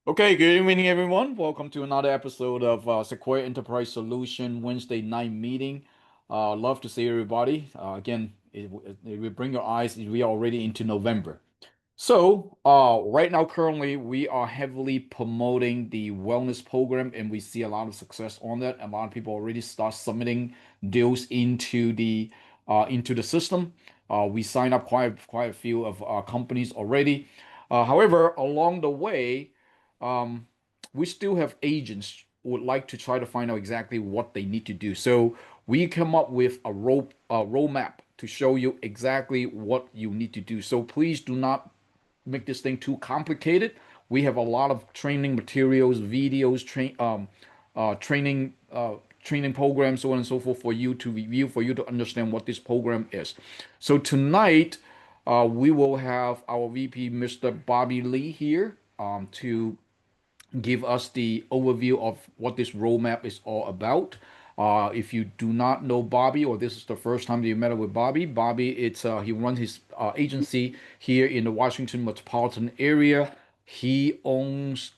Okay, good evening, everyone. Welcome to another episode of Sequoia Enterprise Solution Wednesday night meeting. Love to see everybody. Again, it will bring your eyes. We are already into November. So, right now, currently, we are heavily promoting the wellness program, and we see a lot of success on that. A lot of people already start submitting deals into the system. We signed up quite a few of companies already. However, along the way, um, we still have agents who would like to try to find out exactly what they need to do. So we come up with a roadmap to show you exactly what you need to do. So please do not make this thing too complicated. We have a lot of training materials, videos, training programs, so on and so forth for you to review, for you to understand what this program is. So tonight, we will have our VP, Mr. Bobby Lee, here to give us the overview of what this roadmap is all about. If you do not know Bobby, or this is the first time that you met with Bobby, it's he runs his agency here in the Washington metropolitan area. He owns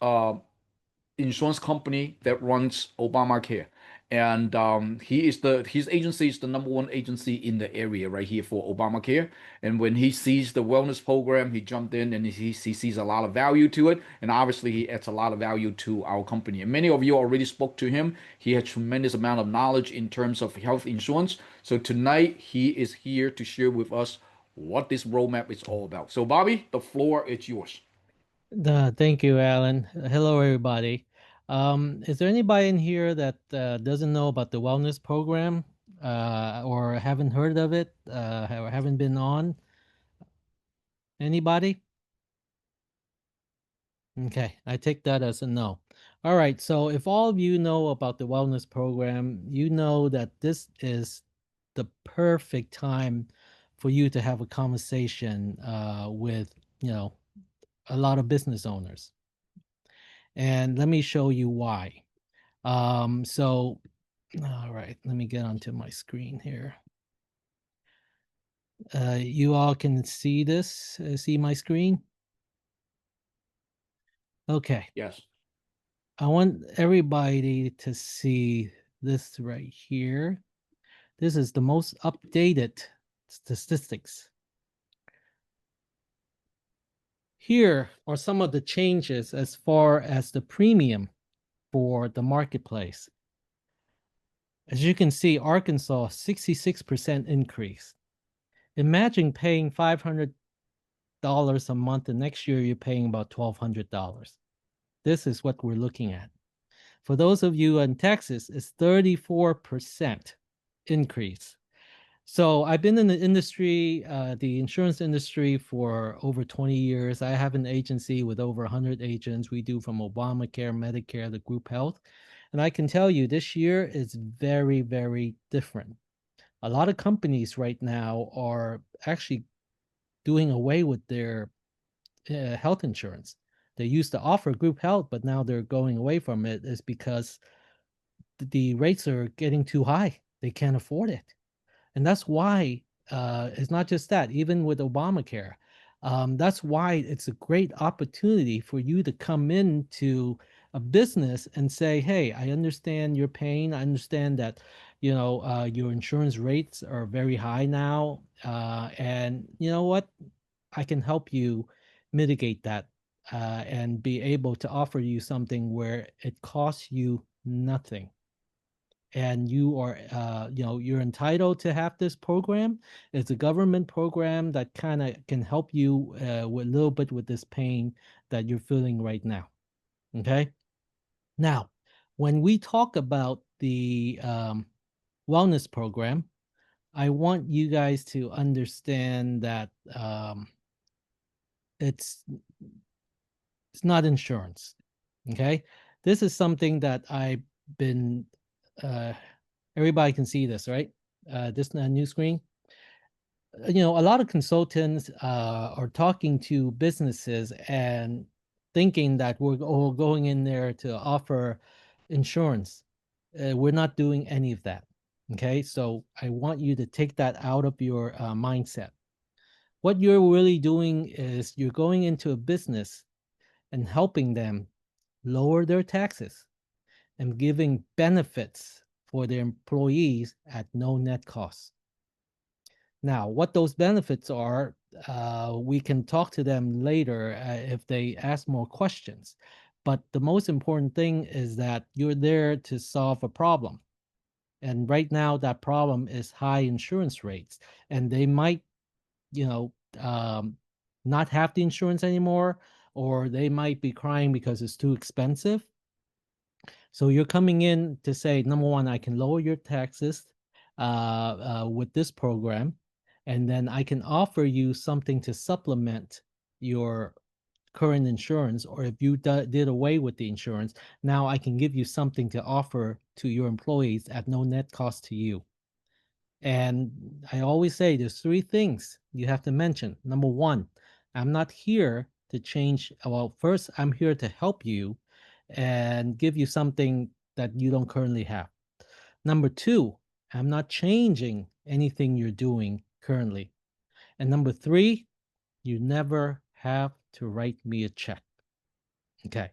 insurance company that runs Obamacare. And his agency is the number one agency in the area right here for Obamacare. And when he sees the wellness program, he jumped in and he sees a lot of value to it. And obviously he adds a lot of value to our company. And many of you already spoke to him. He has tremendous amount of knowledge in terms of health insurance. So tonight he is here to share with us what this roadmap is all about. So Bobby, the floor is yours. Thank you, Alan. Hello, everybody. Is there anybody in here that doesn't know about the wellness program or haven't heard of it or haven't been on? Anybody? Okay, I take that as a no. All right, so if all of you know about the wellness program, you know that this is the perfect time for you to have a conversation with, you know, a lot of business owners. And let me show you why. So, all right, let me get onto my screen here. You all can see this, see my screen? Okay. Yes. I want everybody to see this right here. This is the most updated statistics. Here are some of the changes as far as the premium for the marketplace. As you can see, Arkansas, 66% increase. Imagine paying $500 a month, and next year you're paying about $1,200. This is what we're looking at. For those of you in Texas, it's 34% increase. So I've been in the industry, the insurance industry, for over 20 years. I have an agency with over 100 agents. We do from Obamacare, Medicare, the group health. And I can tell you this year is very, very different. A lot of companies right now are actually doing away with their health insurance. They used to offer group health, but now they're going away from it is because the rates are getting too high. They can't afford it. And that's why it's not just that, even with Obamacare. That's why it's a great opportunity for you to come into a business and say, hey, I understand your pain. I understand that, your insurance rates are very high now. And you know what? I can help you mitigate that and be able to offer you something where it costs you nothing. And you are, you're entitled to have this program. It's a government program that kind of can help you with a little bit with this pain that you're feeling right now. Okay. Now, when we talk about the wellness program, I want you guys to understand that it's it's not insurance. Okay. This is something that I've been uh everybody can see this, right? This new screen. A lot of consultants are talking to businesses and thinking that we're all going in there to offer insurance. We're not doing any of that. Okay, so I want you to take that out of your mindset. What you're really doing is you're going into a business and helping them lower their taxes, and giving benefits for their employees at no net cost. Now, what those benefits are, we can talk to them later if they ask more questions. But the most important thing is that you're there to solve a problem. And right now, that problem is high insurance rates. And they might, you know, not have the insurance anymore, or they might be crying because it's too expensive. So you're coming in to say, number one, I can lower your taxes with this program, and then I can offer you something to supplement your current insurance. Or if you did away with the insurance, now I can give you something to offer to your employees at no net cost to you. And I always say there's three things you have to mention. Number one, I'm not here to change. Well, first, I'm here to help you and give you something that you don't currently have. Number two, I'm not changing anything you're doing currently. And number three, you never have to write me a check. Okay.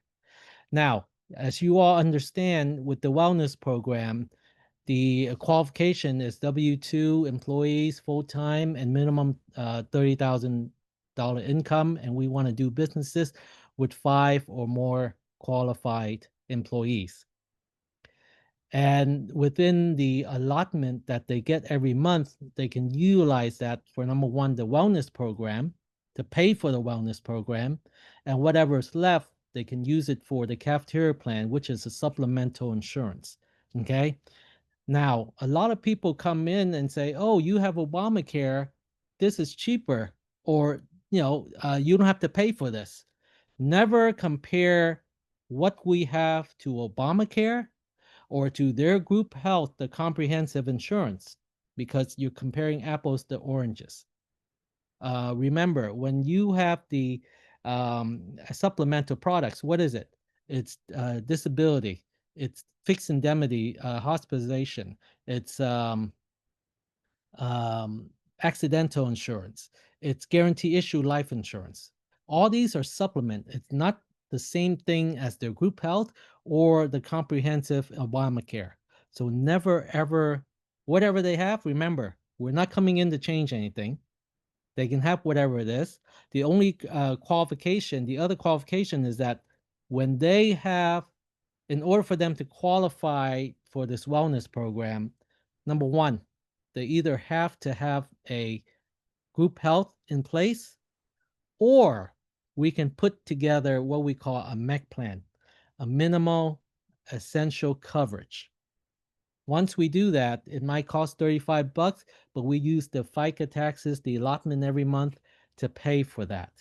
Now, as you all understand, with the wellness program, the qualification is W-2 employees, full-time, and minimum $30,000 income. And we want to do businesses with 5 or more qualified employees. And within the allotment that they get every month, they can utilize that for, number one, the wellness program, to pay for the wellness program. And whatever is left, they can use it for the cafeteria plan, which is a supplemental insurance. Okay. Now, a lot of people come in and say, "Oh, you have Obamacare. This is cheaper," or you don't have to pay for this. Never compare what we have to Obamacare or to their group health, the comprehensive insurance, because you're comparing apples to oranges. Remember, when you have the supplemental products, what is it? It's disability, it's fixed indemnity, hospitalization, it's um, accidental insurance, it's guarantee issue life insurance. All these are supplement. It's not the same thing as their group health or the comprehensive Obamacare. So never ever, whatever they have, remember, we're not coming in to change anything. They can have whatever it is. The only qualification, the other qualification is that when they have, in order for them to qualify for this wellness program, number one, they either have to have a group health in place, or we can put together what we call a MEC plan, a minimal essential coverage. Once we do that, it might cost $35, but we use the FICA taxes, the allotment every month to pay for that.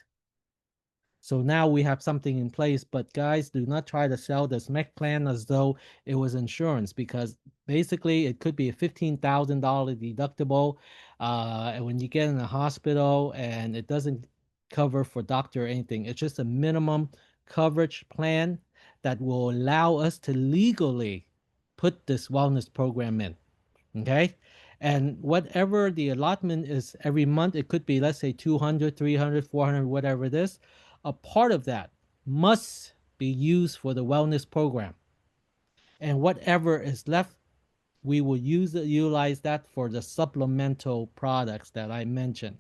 So now we have something in place, but guys, do not try to sell this MEC plan as though it was insurance, because basically it could be a $15,000 deductible when you get in the hospital, and it doesn't cover for doctor or anything. It's just a minimum coverage plan that will allow us to legally put this wellness program in. Okay. And whatever the allotment is every month, it could be, let's say, 200, 300, 400, whatever it is. A part of that must be used for the wellness program. And whatever is left, we will utilize that for the supplemental products that I mentioned.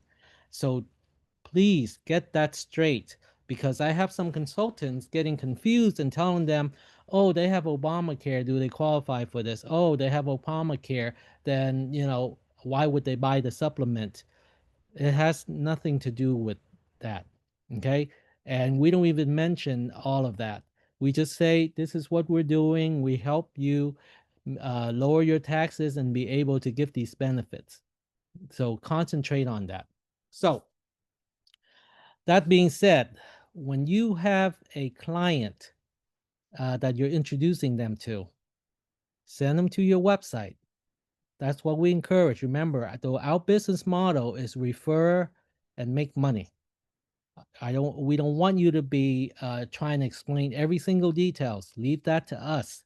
So please get that straight, because I have some consultants getting confused and telling them, "Oh, they have Obamacare. Do they qualify for this? Oh, they have Obamacare. Then, why would they buy the supplement?" It has nothing to do with that. Okay. And we don't even mention all of that. We just say, this is what we're doing. We help you lower your taxes and be able to give these benefits. So concentrate on that. So, that being said, when you have a client that you're introducing them to, send them to your website. That's what we encourage. Remember, our business model is refer and make money. We don't want you to be trying to explain every single details. Leave that to us.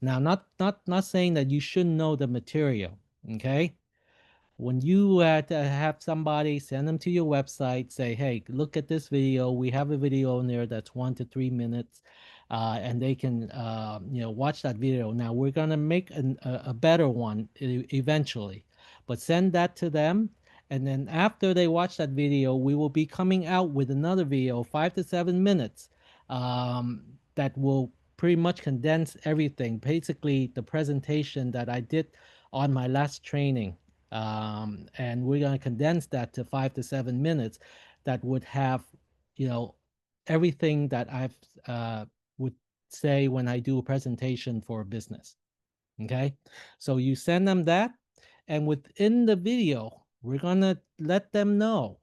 Now, not saying that you shouldn't know the material, okay? when you have somebody send them to your website, say, hey, look at this video. We have a video in there that's 1 to 3 minutes, and they can watch that video. Now we're gonna make a better one eventually, but send that to them. And then after they watch that video, we will be coming out with another video, 5 to 7 minutes, that will pretty much condense everything. Basically, the presentation that I did on my last training. And we're going to condense that to 5 to 7 minutes that would have, you know, everything that I've would say when I do a presentation for a business. Okay. So you send them that. And within the video, we're going to let them know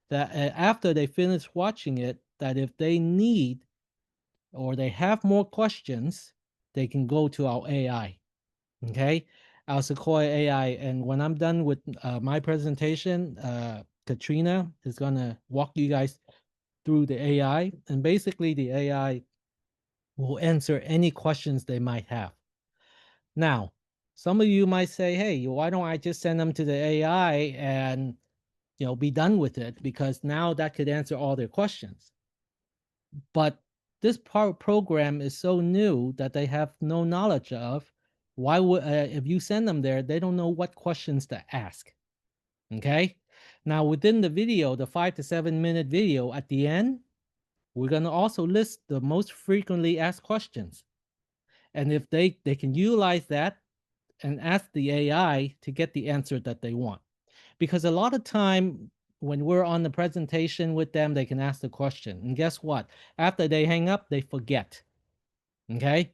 that after they finish watching it, that if they need or they have more questions, they can go to our AI. Okay, our Sequoia AI. And when I'm done with my presentation, Katrina is going to walk you guys through the AI. And basically, the AI will answer any questions they might have. Now, some of you might say, hey, why don't I just send them to the AI and be done with it? Because now that could answer all their questions. But this program is so new that they have no knowledge of. Why would if you send them there, they don't know what questions to ask. Okay. Now within the video, the 5 to 7 minute video, at the end, we're going to also list the most frequently asked questions. And if they can utilize that and ask the AI to get the answer that they want. Because a lot of time when we're on the presentation with them, they can ask the question. And guess what? After they hang up, they forget. Okay.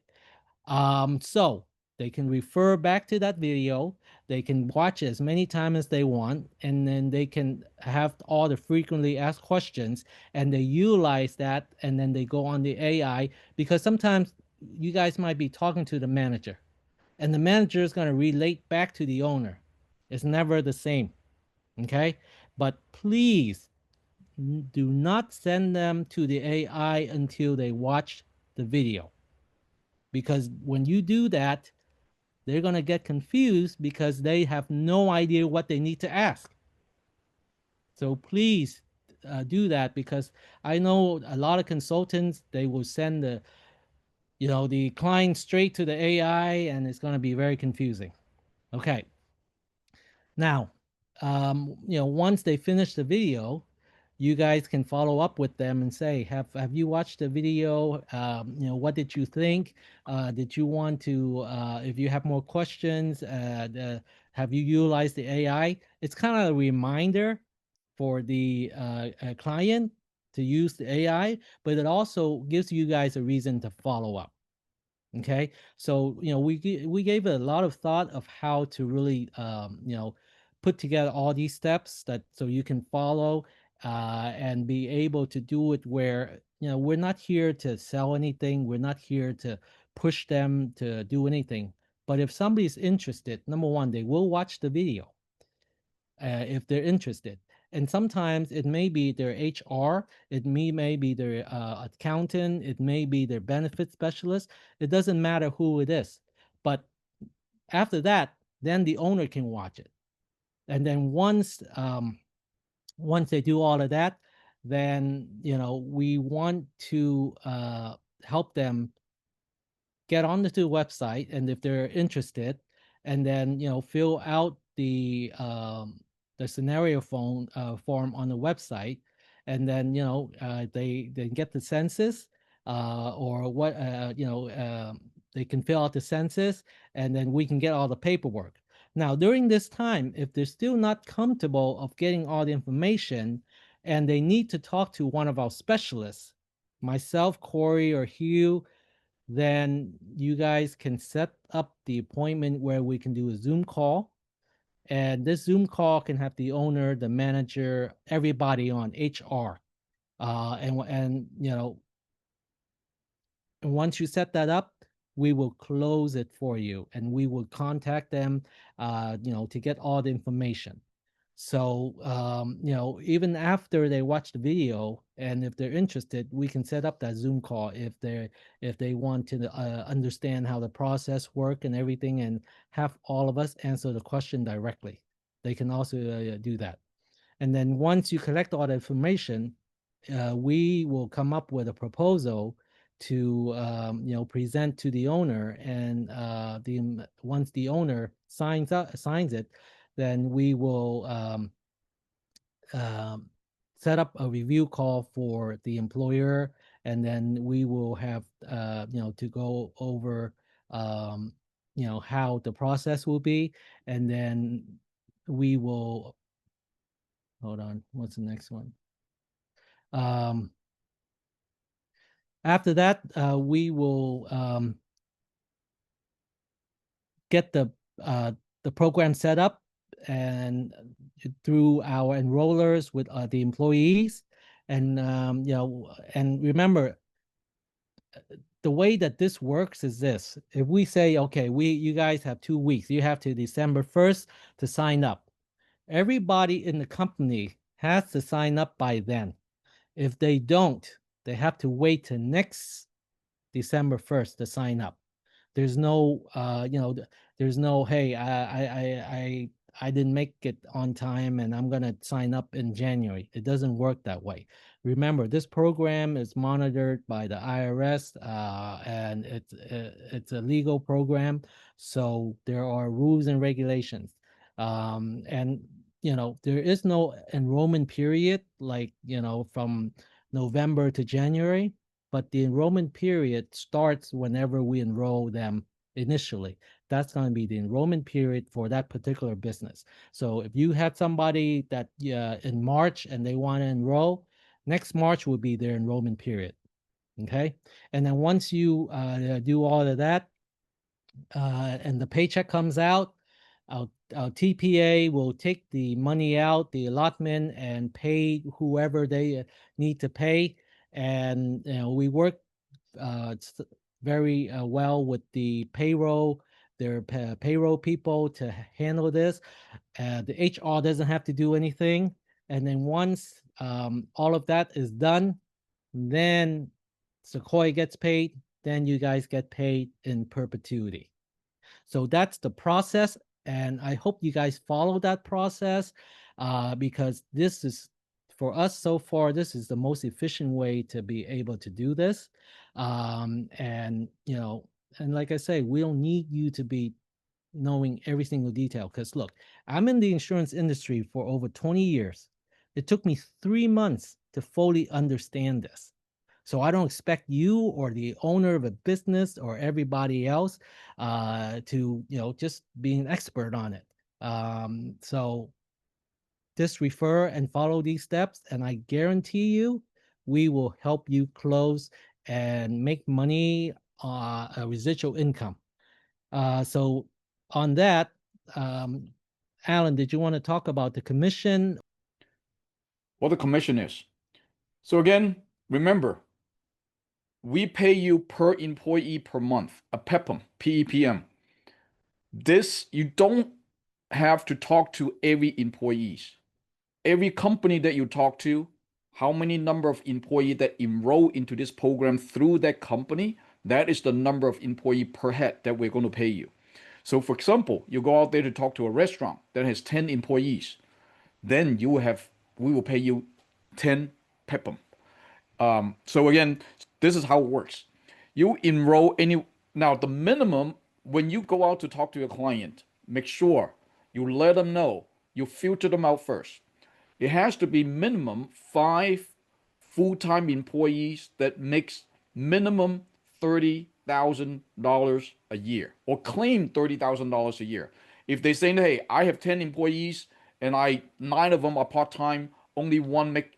So they can refer back to that video. They can watch as many times as they want, and then they can have all the frequently asked questions, and they utilize that, and then they go on the AI, because sometimes you guys might be talking to the manager, and the manager is going to relate back to the owner. It's never the same. Okay. But please do not send them to the AI until they watch the video. Because when you do that, they're going to get confused because they have no idea what they need to ask. So please do that, because I know a lot of consultants, they will send the client straight to the AI, and it's going to be very confusing. Okay. Now, once they finish the video, you guys can follow up with them and say, have you watched the video? What did you think? Did you want to, if you have more questions, have you utilized the AI? It's kind of a reminder for the client to use the AI, but it also gives you guys a reason to follow up. Okay, so we gave it a lot of thought of how to really put together all these steps that so you can follow and be able to do it where we're not here to sell anything, we're not here to push them to do anything. But if somebody's interested, number one, they will watch the video if they're interested. And sometimes it may be their HR, it may be their accountant, it may be their benefit specialist. It doesn't matter who it is. But after that, then the owner can watch it. And then once they do all of that, then we want to help them get onto the website, and if they're interested, and then fill out the scenario form on the website, and then they get the census or what they can fill out the census, and then we can get all the paperwork. Now during this time, if they're still not comfortable of getting all the information and they need to talk to one of our specialists, myself, Corey, or Hugh, then you guys can set up the appointment where we can do a Zoom call. And this Zoom call can have the owner, the manager, everybody on HR. And once you set that up, we will close it for you, and we will contact them, to get all the information. So, even after they watch the video, and if they're interested, we can set up that Zoom call if they want to understand how the process work and everything, and have all of us answer the question directly. they can also do that. And then once you collect all the information, we will come up with a proposal to present to the owner, and once the owner signs it, then we will um, set up a review call for the employer, and then we will have to go over how the process will be, and then we will hold on. What's the next one? Um, After that, we will get the program set up and through our enrollers with the employees, and and remember, the way that this works is this: if we say, okay, you guys have 2 weeks, you have to December 1st to sign up. Everybody in the company has to sign up by then. If they don't, they have to wait till next December 1st to sign up. There's no there's no, hey, I didn't make it on time and I'm gonna sign up in January. It doesn't work that way. Remember, this program is monitored by the IRS, and it's a legal program, so there are rules and regulations. And there is no enrollment period like from November to January, but the enrollment period starts whenever we enroll them initially. That's going to be the enrollment period for that particular business. So if you had somebody that in March and they want to enroll, next March will be their enrollment period. Okay. And then once you do all of that, and the paycheck comes out, our TPA will take the money out, the allotment, and pay whoever they need to pay. And we work very well with the payroll, their payroll people to handle this. The HR doesn't have to do anything. And then once all of that is done, then Sequoia gets paid, then you guys get paid in perpetuity. So that's the process. And I hope you guys follow that process, because this is, for us so far, this is the most efficient way to be able to do this. And like I say, we don't need you to be knowing every single detail, because look, I'm in the insurance industry for over 20 years. It took me 3 months to fully understand this. So I don't expect you or the owner of a business or everybody else to just be an expert on it. So just refer and follow these steps, and I guarantee you we will help you close and make money, a residual income. So on that, um, Alan, did you want to talk about the commission? What the commission is. So again, remember, we pay you per employee per month, a PEPM, PEPM. This, you don't have to talk to every employees. Every company that you talk to, how many number of employees that enroll into this program through that company, that is the number of employee per head that we're going to pay you. So for example, you go out there to talk to a restaurant that has 10 employees, then we will pay you 10 PEPM. So again, this is how it works. You enroll any, now the minimum, when you go out to talk to your client, make sure you let them know, you filter them out first. It has to be minimum 5 full-time employees that makes minimum $30,000 a year or claim $30,000 a year. If they say, hey, I have 10 employees and 9 of them are part-time, only one make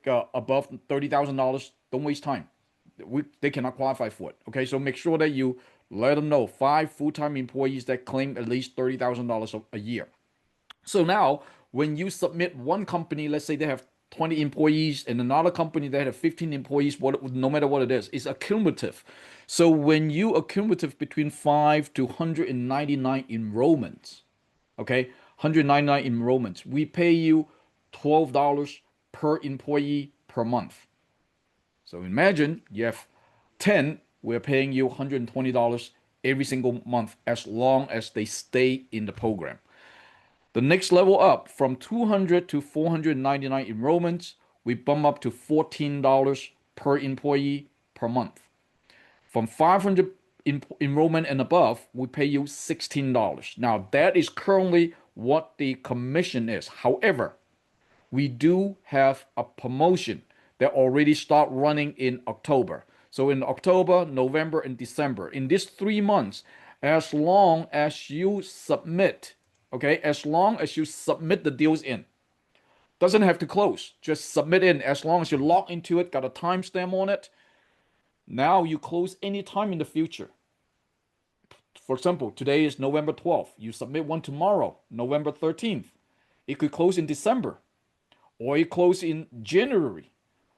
above $30,000, don't waste time. They cannot qualify for it. Okay, so make sure that you let them know 5 full-time employees that claim at least $30,000 a year. So now, when you submit one company, let's say they have 20 employees, and another company that have 15 employees, no matter what it is, it's accumulative. So when you accumulative between 5 to 199 enrollments, okay, 199 enrollments, we pay you $12 per employee per month. So imagine you have 10, we're paying you $120 every single month as long as they stay in the program. The next level up from 200 to 499 enrollments, we bump up to $14 per employee per month. From 500 enrollment and above, we pay you $16. Now, that is currently what the commission is. However, we do have a promotion that already start running in October. So in October, November, and December, in these 3 months, as long as you submit, okay, as long as you submit the deals in, doesn't have to close, just submit in. As long as you log into it, got a timestamp on it. Now you close anytime in the future. For example, today is November 12th. You submit one tomorrow, November 13th. It could close in December, or it close in January,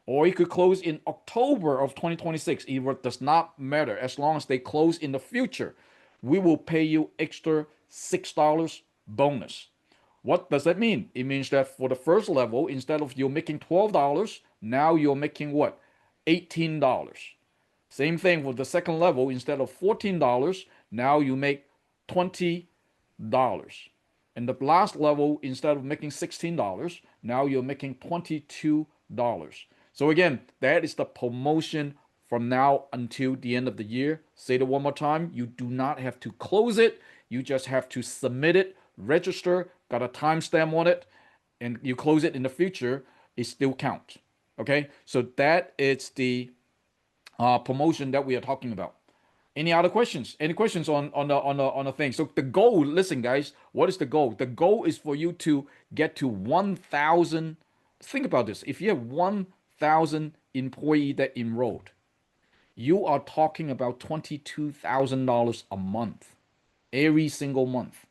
or it could close in October of 2026. It does not matter. As long as they close in the future, we will pay you extra $6 bonus. What does that mean? It means that for the first level, instead of you making $12, now you're making what? $18. Same thing for the second level, instead of $14, now you make $20. And the last level, instead of making $16, now you're making $22. So again, that is the promotion from now until the end of the year. Say it one more time. You do not have to close it. You just have to submit it, register, got a timestamp on it, and you close it in the future, it still counts. Okay, so that is the promotion that we are talking about. Any other questions? Any questions on the thing? So the goal, listen, guys, what is the goal? The goal is for you to get to 1,000. Think about this. If you have 1,000 employee that enrolled, you are talking about $22,000 a month, every single month.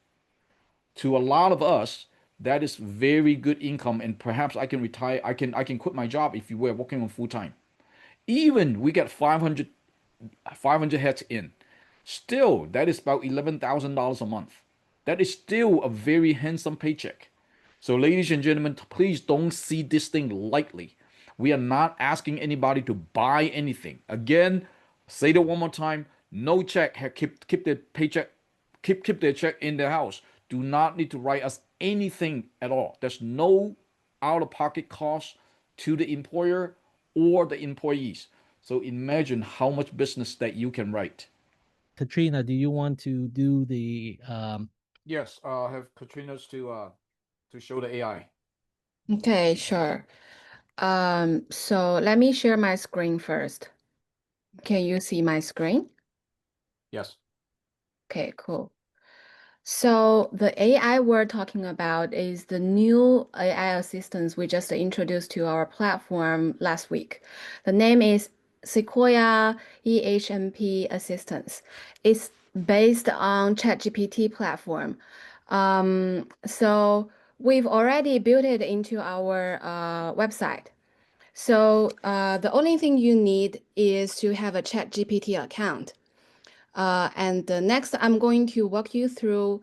To a lot of us, that is very good income, and perhaps I can retire. I can quit my job if you were working on full time. Even we get 500 heads in. Still, that is about $11,000 a month. That is still a very handsome paycheck. So, ladies and gentlemen, please don't see this thing lightly. We are not asking anybody to buy anything. Again, say that one more time. No check. Keep their paycheck. Keep their check in their house. Do not need to write us anything at all. There's no out-of-pocket cost to the employer or the employees. So imagine how much business that you can write. Katrina, do you want to do the Yes, have Katrina's to show the AI. Okay, sure. So let me share my screen first. Can you see my screen? Yes. Okay, cool. So the AI we're talking about is the new AI assistants we just introduced to our platform last week. The name is Sequoia EHMP Assistants. It's based on ChatGPT platform. So we've already built it into our website. So the only thing you need is to have a ChatGPT account. And next, I'm going to walk you through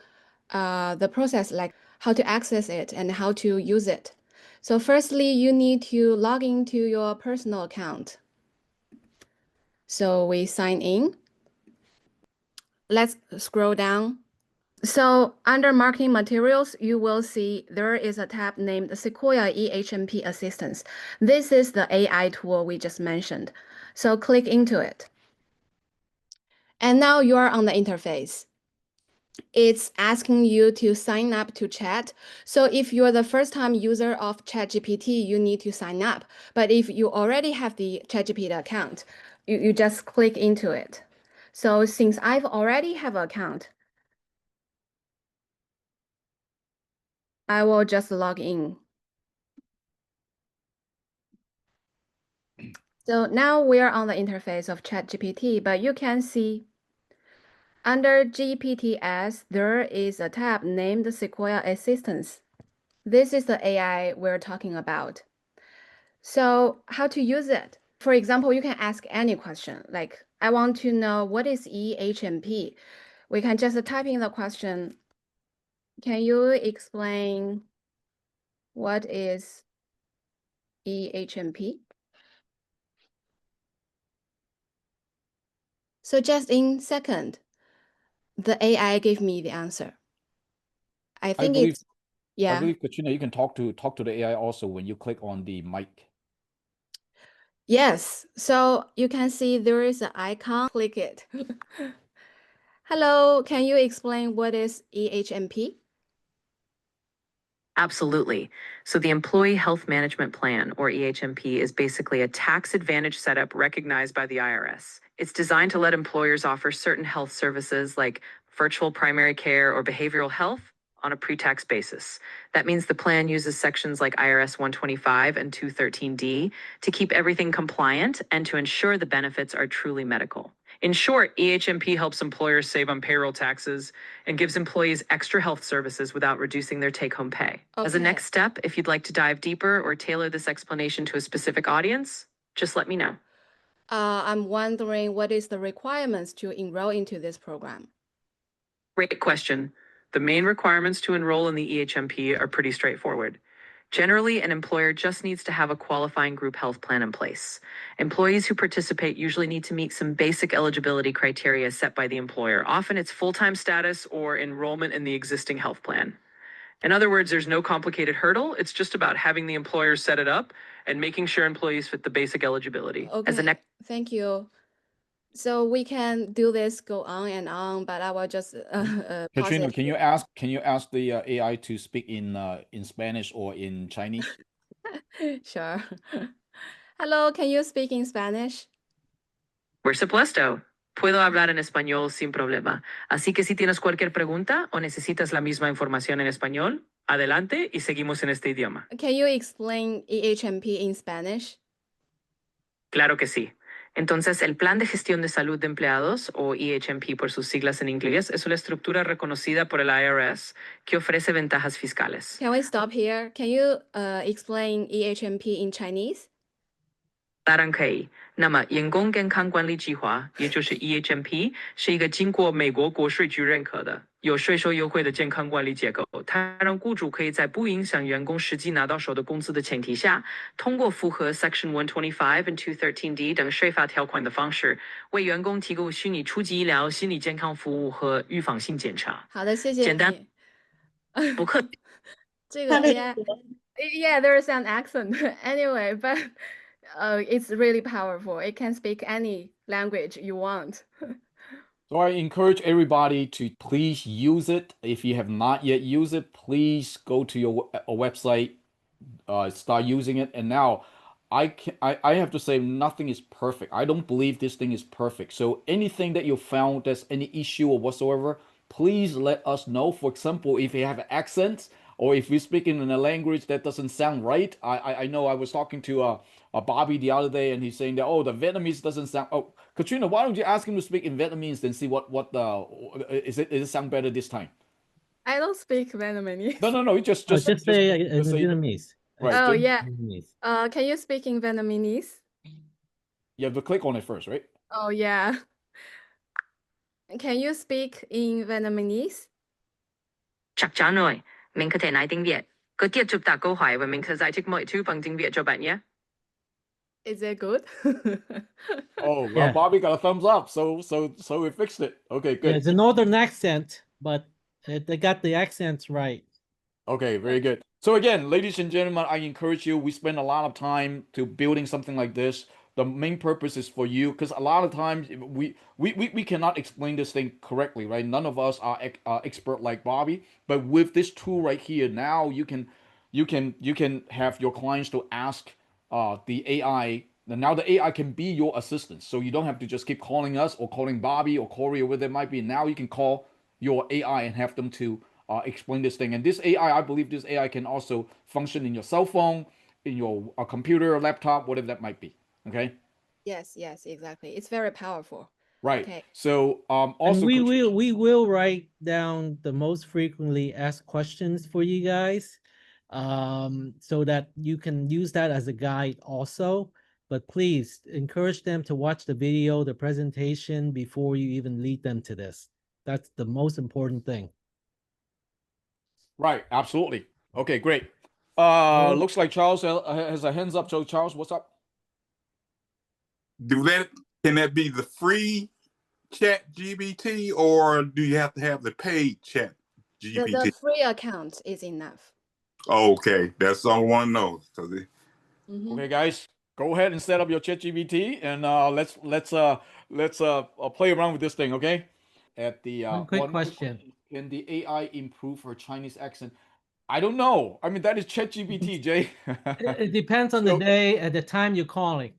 the process, like how to access it and how to use it. So firstly, you need to log into your personal account. So we sign in. Let's scroll down. So under marketing materials, you will see there is a tab named Sequoia EHMP Assistance. This is the AI tool we just mentioned. So click into it. And now you are on the interface. It's asking you to sign up to chat. So if you're the first time user of ChatGPT, you need to sign up. But if you already have the ChatGPT account, you just click into it. So since I've already have an account, I will just log in. So now we're on the interface of ChatGPT, but you can see under GPTs, there is a tab named Sequoia Assistance. This is the AI we're talking about. So how to use it? For example, you can ask any question, like, I want to know what is EHMP? We can just type in the question, can you explain what is EHMP? So just in second, the AI gave me the answer. I think believe it's Yeah. I believe, Katrina, you can talk to the AI also when you click on the mic. Yes. So you can see there is an icon. Click it. Hello, can you explain what is EHMP? Absolutely. So the Employee Health Management Plan, or EHMP, is basically a tax advantage setup recognized by the IRS. It's designed to let employers offer certain health services like virtual primary care or behavioral health on a pre-tax basis. That means the plan uses sections like IRS 125 and 213D to keep everything compliant and to ensure the benefits are truly medical. In short, EHMP helps employers save on payroll taxes and gives employees extra health services without reducing their take-home pay. As a Okay. next step, if you'd like to dive deeper or tailor this explanation to a specific audience, just let me know. I'm wondering what is the requirements to enroll into this program? Great question. The main requirements to enroll in the EHMP are pretty straightforward. Generally, an employer just needs to have a qualifying group health plan in place. Employees who participate usually need to meet some basic eligibility criteria set by the employer. Often it's full-time status or enrollment in the existing health plan. In other words, there's no complicated hurdle. It's just about having the employer set it up and making sure employees fit the basic eligibility. As a Okay, thank you. So we can do this go on and on, but I will just pause Katrina, it can you here. ask the AI to speak in Spanish or in Chinese? Sure. Hello, can you speak in Spanish? Por supuesto. Puedo hablar en español sin problema. Así que si tienes cualquier pregunta o necesitas la misma información en español, adelante y seguimos en este idioma. Can you explain EHMP in Spanish? Claro que sí. Entonces, el Plan de Gestión de Salud de Empleados, o EHMP por sus siglas en inglés, es una estructura reconocida por el IRS que ofrece ventajas fiscales. Can we stop here? Can you explain EHMP in Chinese? 当然可以。那么，员工健康管理计划，也就是 EHMP，是一个经过美国国税局认可的、有税收优惠的健康管理结构。它让雇主可以在不影响员工实际拿到手的工资的前提下，通过符合 Section 125 and 213D 等税法条款的方式，为员工提供虚拟初级医疗、心理健康服务和预防性检查。好的，谢谢简单你。不客气。这个 AI, yeah, there's an accent anyway, but it's really powerful. It can speak any language you want. So I encourage everybody to please use it. If you have not yet used it, please go to your website, start using it. And now I have to say nothing is perfect. I don't believe this thing is perfect. So anything that you found that's any issue or whatsoever, please let us know. For example, if you have accents or if you're speaking in a language that doesn't sound right. I know I was talking to Bobby the other day and he's saying that, oh, the Vietnamese doesn't sound. Oh, Katrina, why don't you ask him to speak in Vietnamese and see what is it sound better this time? I don't speak Vietnamese. No. You just Just say in say Vietnamese. right. Oh, just- yeah. Vietnamese. Can you speak in Vietnamese? You have to click on it first, right? Oh, yeah. Can you speak in Vietnamese? Chắc chắn rồi, mình có thể nói tiếng Việt. Có tiếp tục đặt câu hỏi và mình sẽ giải thích mọi thứ bằng tiếng Việt cho bạn nhé. Is it good? Oh, well, Yeah. Bobby got a thumbs up, so we fixed it. Okay, Yeah, good. it's a northern accent, but they got the accents right. Okay, very good. So again, ladies and gentlemen, I encourage you. We spend a lot of time to building something like this. The main purpose is for you, because a lot of times we cannot explain this thing correctly, right? None of us are expert like Bobby, but with this tool right here, now you can have your clients to ask the AI. And now the AI can be your assistant, so you don't have to just keep calling us or calling Bobby or Corey or whatever it might be. Now you can call your AI and have them to explain this thing. And this AI, I believe this AI can also function in your cell phone, in your computer, laptop, whatever that might be. Okay. Yes, exactly. It's very powerful. Right. Okay. So And also we will write down the most frequently asked questions for you guys, so that you can use that as a guide also. But please encourage them to watch the video, the presentation before you even lead them to this. That's the most important thing. right, absolutely. Okay, great. Looks like Charles has a hands up. So Charles, what's up? Can that be the free chat GBT, or do you have to have the paid chat GPT? The free account is enough. Okay, that's all I want to know. Mhm. Okay, guys, go ahead and set up your ChatGPT, and let's play around with this thing, okay? At the One quick question. Can the AI improve her Chinese accent? I don't know. I mean, that is ChatGPT, Jay. It depends on the So- day at the time you're calling.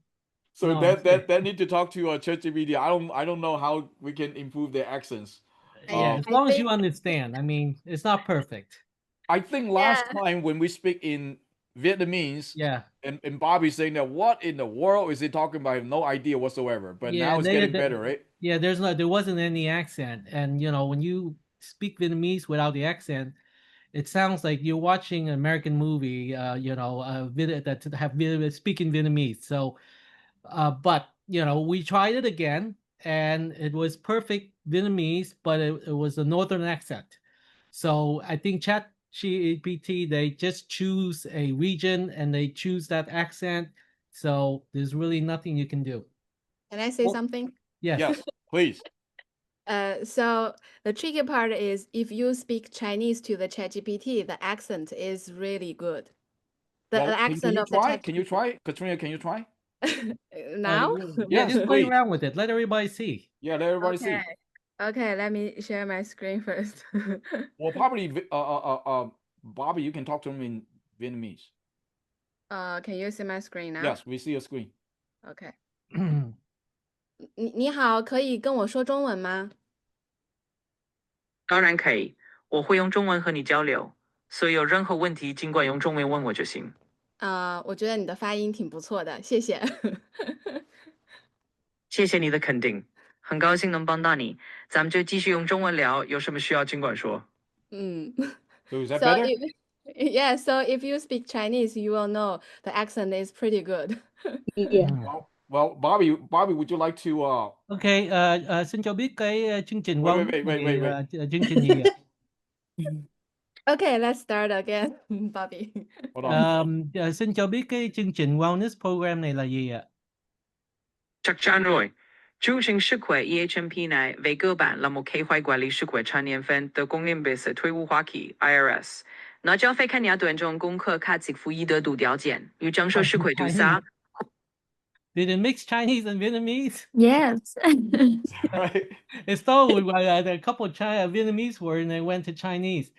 So No, that need to talk to ChatGPT. I don't know how we can improve their accents. yeah, as I long as think you understand. I mean, it's not perfect. I think last time when we speak in Vietnamese, Yeah. and Bobby saying that what in the world is he talking about? I have no idea whatsoever. But Yeah, now it's getting better, right? Yeah, there wasn't any accent, and when you speak Vietnamese without the accent, it sounds like you're watching an American movie. That have speaking Vietnamese. So, but we tried it again, and it was perfect Vietnamese, but it was a northern accent. So I think ChatGPT, they just choose a region and they choose that accent. So there's really nothing you can do. Can I say Well, something? Yes. Yes, please. So the tricky part is if you speak Chinese to the ChatGPT, the accent is really good. The Well, accent you of the try? ChatGPT. Can you try? Katrina, can you try? Now? Yeah, Yes, just play please. around with it. Let everybody see. Yeah, let everybody see. Okay. Okay, let me share my screen first. Well, probably, Bobby, you can talk to him in Vietnamese. Can you see my screen now? Yes, we see your screen. Okay. 你好，可以跟我说中文吗？当然可以，我会用中文和你交流，所以有任何问题尽管用中文问我就行。我觉得你的发音挺不错的，谢谢。谢谢你的肯定，很高兴能帮到你。咱们就继续用中文聊，有什么需要尽管说。So is that So better? so if you speak Chinese, you will know the accent is pretty good. Well, Bobby, would you like to Ok, xin cho biết cái chương trình wait, wellness wait. chương trình gì ạ? Okay, let's start again, Bobby. Hold on. Xin cho biết cái chương trình wellness program này là gì ạ? chắc chắn rồi. Chương trình sức khỏe EHMP này về cơ bản là một kế hoạch quản lý sức khỏe tra年份的公营 base 退伍花旗 IRS。那交费看你要端中功课卡支付一的度条件，与征收sức khỏe度啥。Did it mix Chinese and Vietnamese? Yes. Right. It started with a couple of Vietnamese words and then went to Chinese.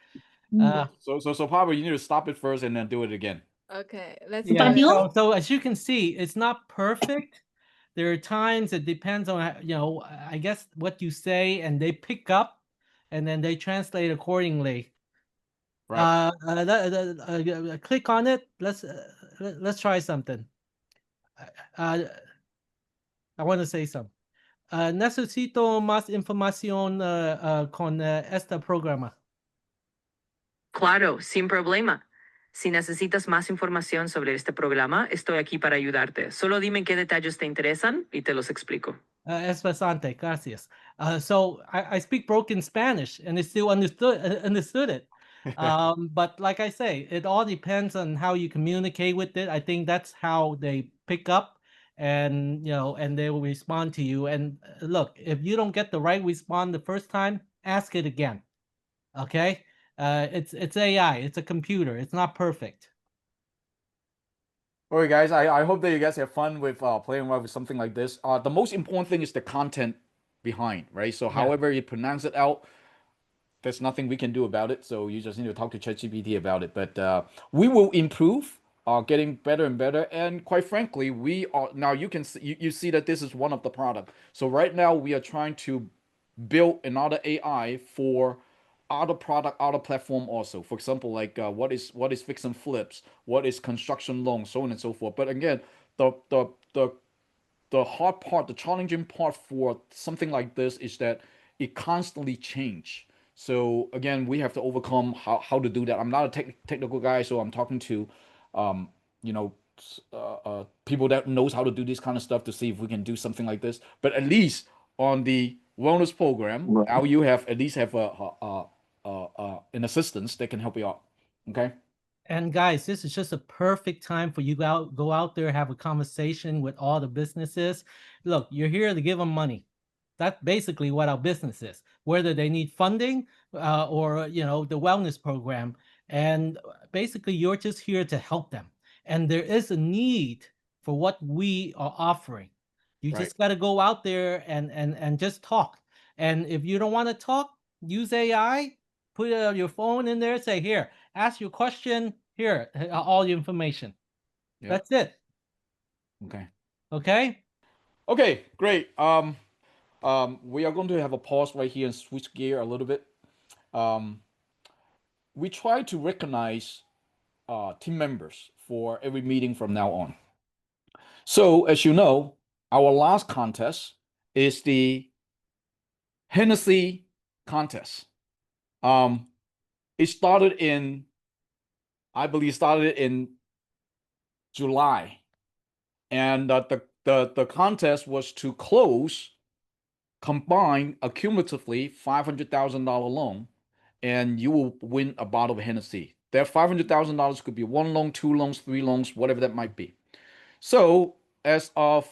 So probably you need to stop it first and then do it again. Okay, let's Yeah. do it. So as you can see, it's not perfect. There are times it depends on I guess what you say, and they pick up, and then they translate accordingly. Right. Click on it. Let's try something. I want to say something. Necesito más información con este programa. Claro, sin problema. Si necesitas más información sobre este programa, estoy aquí para ayudarte. Solo dime qué detalles te interesan y te los explico. Es bastante, gracias. So I speak broken Spanish, and I still understood it. But like I say, it all depends on how you communicate with it. I think that's how they pick up, and and they will respond to you. And look, if you don't get the right response the first time, ask it again. Okay? It's AI. It's a computer. It's not perfect. All right, guys. I hope that you guys have fun with playing around with something like this. The most important thing is the content behind, right? So however you pronounce it out, there's nothing we can do about it. So you just need to talk to ChatGPT about it. But we will improve, getting better and better. And quite frankly, we are now. You can see, you see that this is one of the product. So right now we are trying to build another AI for other product, other platform also. For example, like what is fix and flips, what is construction loan, so on and so forth. But again, the hard part, the challenging part for something like this is that it constantly change. So again, we have to overcome how to do that. I'm not a technical guy, so I'm talking to, you know, people that knows how to do this kind of stuff to see if we can do something like this. But at least on the wellness program, now you have at least have an assistance that can help you out. Okay. And guys, this is just a perfect time for you to go out there, have a conversation with all the businesses. Look, you're here to give them money. That's basically what our business is, whether they need funding or the wellness program. And basically, you're just here to help them. And there is a need for what we are offering. You Right. just got to go out there and just talk. And if you don't want to talk, use AI, put your phone in there, say, here, ask your question, here, all the information. Yeah. That's it. Okay. Okay? Okay, great. We are going to have a pause right here and switch gear a little bit. We try to recognize team members for every meeting from now on. So, as you know, our last contest is the Hennessy contest. It started in, I believe, started in July, and the contest was to close combine accumulatively $500,000 loan, and you will win a bottle of Hennessy. That $500,000 could be one loan, two loans, three loans, whatever that might be. So, as of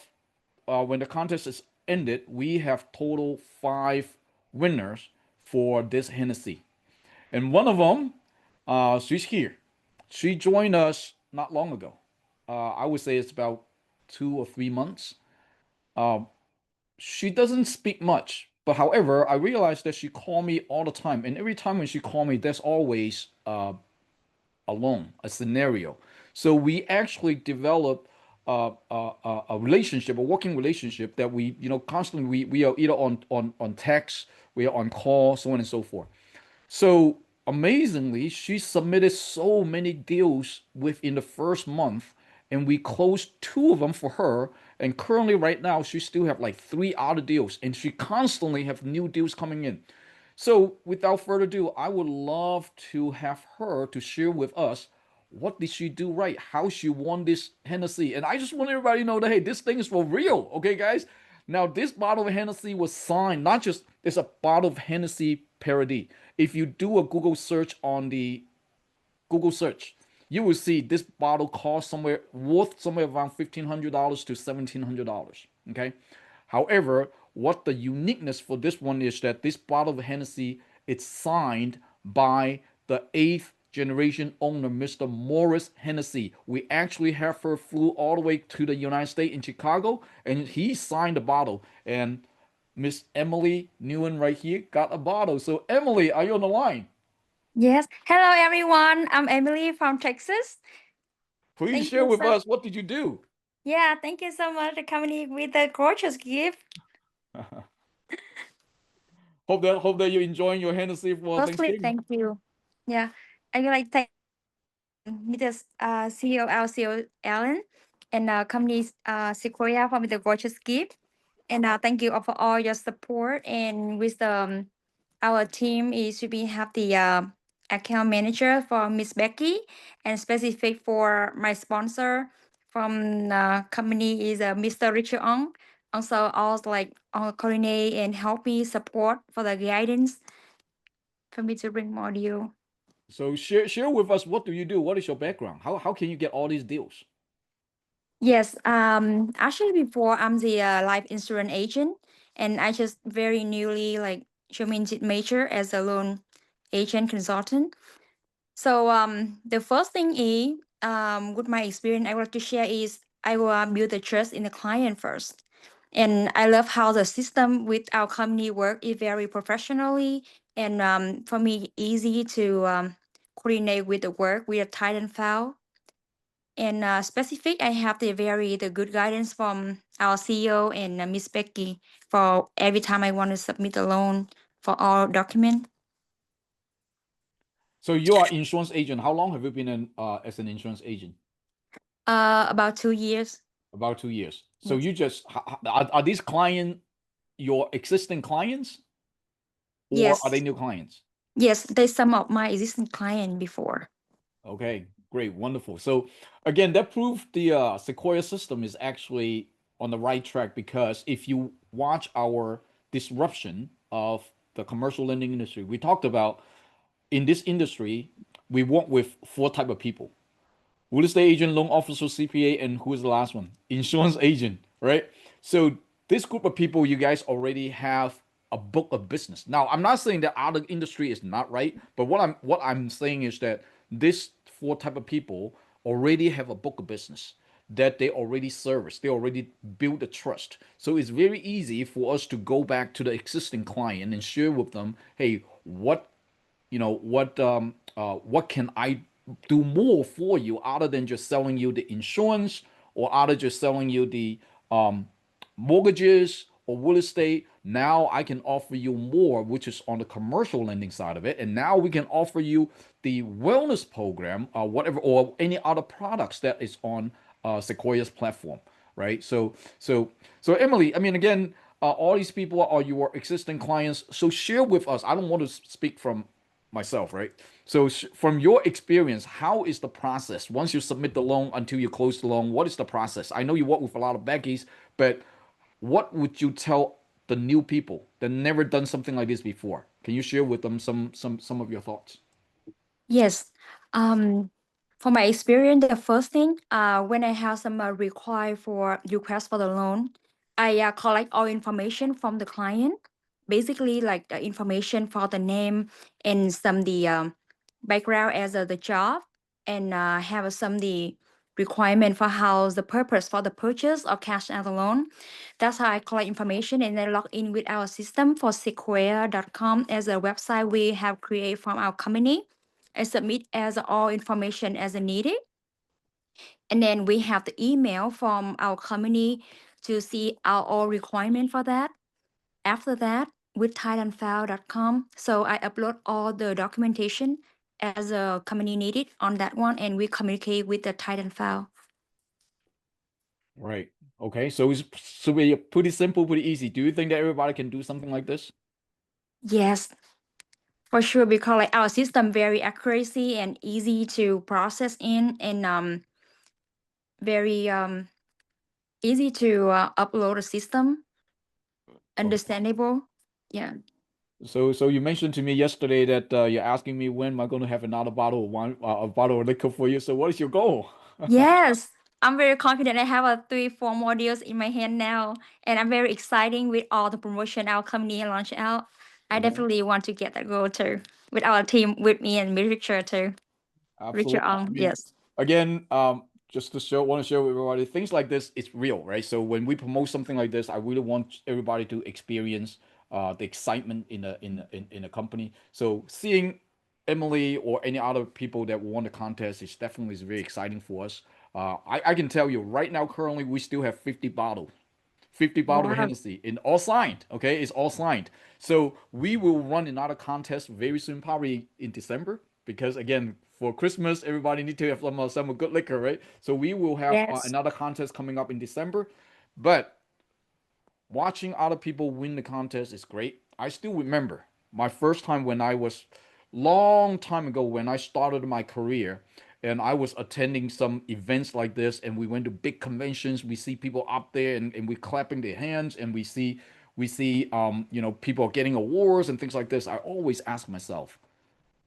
when the contest is ended, we have total 5 winners for this Hennessy, and one of them, she's here. She joined us not long ago. I would say it's about 2 or 3 months. She doesn't speak much, but however, I realized that she called me all the time, and every time when she called me, there's always a loan, a scenario. So we actually develop a relationship, a working relationship that we, constantly we are either on text, we are on call, so on and so forth. So amazingly, she submitted so many deals within the first month, and we closed 2 of them for her. And currently, right now, she still have like 3 other deals, and she constantly have new deals coming in. So without further ado, I would love to have her to share with us what did she do right, how she won this Hennessy. And I just want everybody to know that hey, this thing is for real, okay, guys? Now this bottle of Hennessy was signed, not just it's a bottle of Hennessy parody. If you do a Google search on the Google search, you will see this bottle costs worth somewhere around $1,500 to $1,700. Okay. However, what the uniqueness for this one is that this bottle of Hennessy it's signed by the eighth generation owner, Mr. Morris Hennessy. We actually have her flew all the way to the United States in Chicago, and he signed the bottle. And Miss Emily Nguyen right here got a bottle. So Emily, are you on the line? Yes. Hello, everyone. I'm Emily from Texas. Please Thank share you with so. us what did you do? Yeah, thank you so much for coming in with the gorgeous gift. Hope that you're enjoying your Hennessy for Mostly, Thanksgiving. thank you. Yeah, I would like to thank Mr. CEO, our CEO Alan, and company Sequoia for the gorgeous gift. And thank you all for all your support. And with our team is we have the account manager for Miss Becky, and specific for my sponsor from the company is Mr. Richard Ong. Also, like coordinate and help me support for the guidance for me to bring more deal. So share with us what do you do? What is your background? How can you get all these deals? Yes. Actually, before I'm the life insurance agent, and I just very newly like major as a loan agent consultant. So the first thing is with my experience I want to share is I will build the trust in the client first. And I love how the system with our company work is very professionally, and for me easy to coordinate with the work with a tight and file. And specific, I have the good guidance from our CEO and Miss Becky for every time I want to submit a loan for all document. So you are insurance agent. How long have you been as an insurance agent? About 2 years. About 2 years. So Yes. you just are these client your existing clients or are they Yes. new clients? Yes, they some of my existing client before. Okay, great, wonderful. So again, that proved the Sequoia system is actually on the right track because if you watch our disruption of the commercial lending industry, we talked about in this industry, we work with 4 type of people: real estate agent, loan officer, CPA, and who is the last one? Insurance agent, right? So this group of people, you guys already have a book of business. Now, I'm not saying that other industry is not right, but what I'm saying is that this four type of people already have a book of business that they already service, they already build the trust. So it's very easy for us to go back to the existing client and share with them, hey, what can I do more for you other than just selling you the insurance or other just selling you the um, mortgages or real estate. Now I can offer you more, which is on the commercial lending side of it. And now we can offer you the wellness program, whatever, or any other products that is on Sequoia's platform, right? So Emily, I mean, again, all these people are your existing clients. So share with us. I don't want to speak from myself, right? So from your experience, how is the process once you submit the loan until you close the loan? What is the process? I know you work with a lot of Becky's, but what would you tell the new people that never done something like this before? Can you share with them some of your thoughts? Yes. For my experience, the first thing, when I have some request for the loan, I collect all information from the client, basically like the information for the name and some the background as the job, and have some the requirement for how the purpose for the purchase or cash out the loan. That's how I collect information and then log in with our system for sequoia.com as a website we have created from our company. I submit as all information as needed. And then we have the email from our company to see our all requirement for that. After that, with titleandfile.com, so I upload all the documentation as a company needed on that one, and we communicate with the Title and File. Right. Okay. So it's pretty simple, pretty easy. Do you think that everybody can do something like this? Yes, for sure, because like our system very accuracy and easy to process in, and very easy to upload a system, understandable. Yeah. So you mentioned to me yesterday that you're asking me when am I going to have another bottle of wine, a bottle of liquor for you. So what is your goal? Yes, I'm very confident. I have a 3, 4 more deals in my hand now, and I'm very exciting with all the promotion our company launch out. I Yeah, definitely want to get that goal too, with our team, with me and with Richard too. Richard, absolutely. I mean, yes, again, just to want to share with everybody, things like this, it's real, right? So when we promote something like this, I really want everybody to experience the excitement in a company. So seeing Emily or any other people that won the contest is definitely is very exciting for us. I can tell you right now, currently, we still have 50 bottles. 50 bottle of wow, Hennessy in all signed. Okay, it's all signed. So we will run another contest very soon, probably in December, because again, for Christmas, everybody need to have some good liquor, right? So we will have yes, another contest coming up in December. But watching other people win the contest is great. I still remember my first time when I was long time ago when I started my career and I was attending some events like this and we went to big conventions. We see people up there and we clapping their hands and we see people getting awards and things like this. I always ask myself,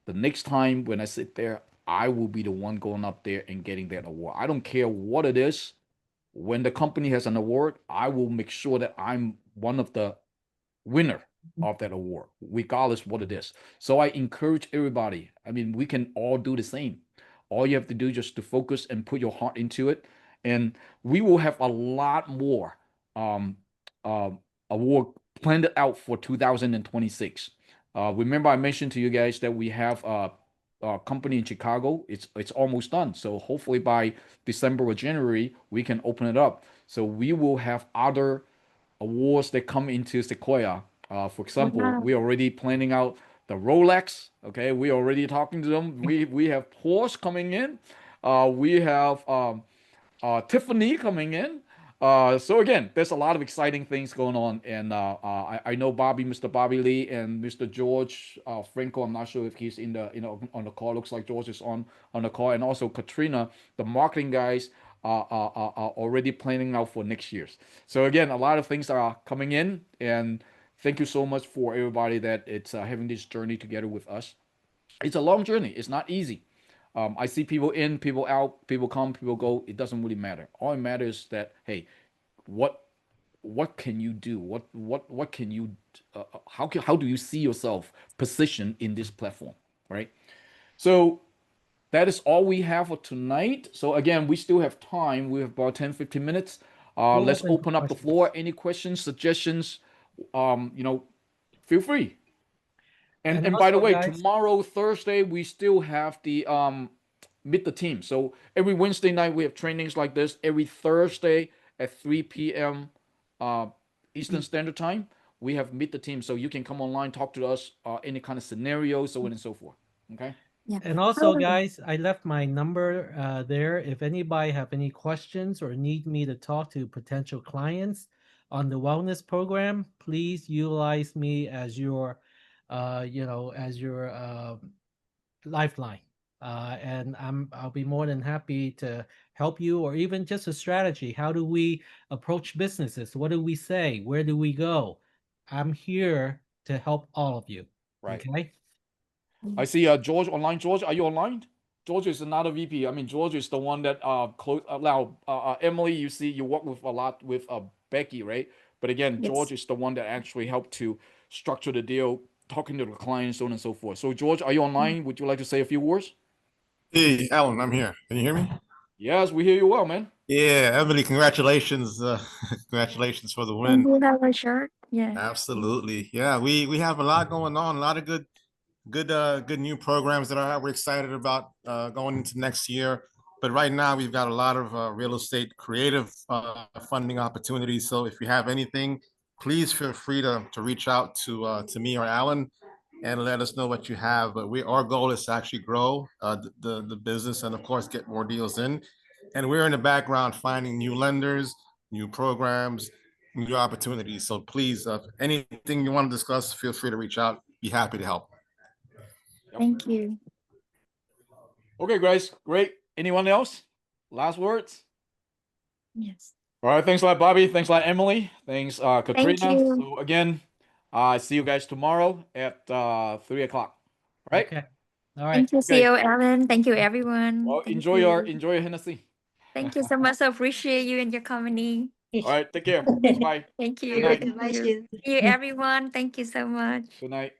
the next time when I sit there, I will be the one going up there and getting that award. I don't care what it is. When the company has an award, I will make sure that I'm one of the winner of that award, regardless what it is. So I encourage everybody. I mean, we can all do the same. All you have to do is just to focus and put your heart into it, and we will have a lot more um, uh, award planned out for 2026. Remember, I mentioned to you guys that we have a company in Chicago. It's almost done. So hopefully by December or January we can open it up. So we will have other awards that come into Sequoia. For example, wow, we're already planning out the Rolex. Okay, we're already talking to them. We have Porsche coming in. We have Tiffany coming in. So again, there's a lot of exciting things going on, and I know Mr. Bobby Lee, and Mr. George Franco. I'm not sure if he's in the on the call. Looks like George is on the call, and also Katrina, the marketing guys are already planning out for next year's. So again, a lot of things are coming in, and thank you so much for everybody that it's having this journey together with us. It's a long journey. It's not easy. I see people in, people out, people come, people go. It doesn't really matter. All it matters is that hey, what what can you do? What can you? How do you see yourself positioned in this platform, right? So that is all we have for tonight. So again, we still have time. We have about 10-15 minutes. We'll Let's open for open up the questions. floor. Any questions, suggestions? Feel free. And by the also, way, guys, tomorrow, Thursday, we still have the meet the team. So every Wednesday night we have trainings like this. Every Thursday at 3 p.m. Eastern Standard Time, we have meet the team. So you can come online, talk to us, any kind of scenario, so on and so forth. Okay. Yeah. and also, guys, I left my number there. If anybody have any questions or need me to talk to potential clients on the wellness program, please utilize me as your, lifeline. And I'll be more than happy to help you, or even just a strategy. How do we approach businesses? What do we say? Where do we go? I'm here to help all of you. Right. Okay. I see George online. George, are you online? George is another VP. I mean, George is the one that now Emily, you see, you work with a lot with Becky, right? But again, Yes. George is the one that actually helped to structure the deal, talking to the clients, so on and so forth. So George, are you online? Would you like to say a few words? Hey, Alan, I'm here. Can you hear me? Yes, we hear you well, man. Yeah, Emily, congratulations. Congratulations for the And win. we have a shirt. Yeah. Absolutely. Yeah, we have a lot going on, a lot of good new programs that we're excited about going into next year. But right now we've got a lot of real estate creative funding opportunities. So if you have anything, please feel free to reach out to me or Alan and let us know what you have. But our goal is to actually grow the business and of course get more deals in. And we're in the background finding new lenders, new programs, new opportunities. So please, anything you want to discuss, feel free to reach out. Be happy to help. Thank you. Okay, guys, great. Anyone else? Last words? Yes. All right, thanks a lot, Bobby. Thanks a lot, Emily. Thanks, Katrina. you. So again, see you guys tomorrow at 3 o'clock. Right? Okay. All right. Thank you, Okay. CEO Alan. Thank you, everyone. Well, Thank enjoy you. your Hennessy. Thank you so much. I appreciate you and your company. All right, take care. Thanks, bye. Thank you. Good night. Thank you. See you, everyone. Thank you so much. Good night.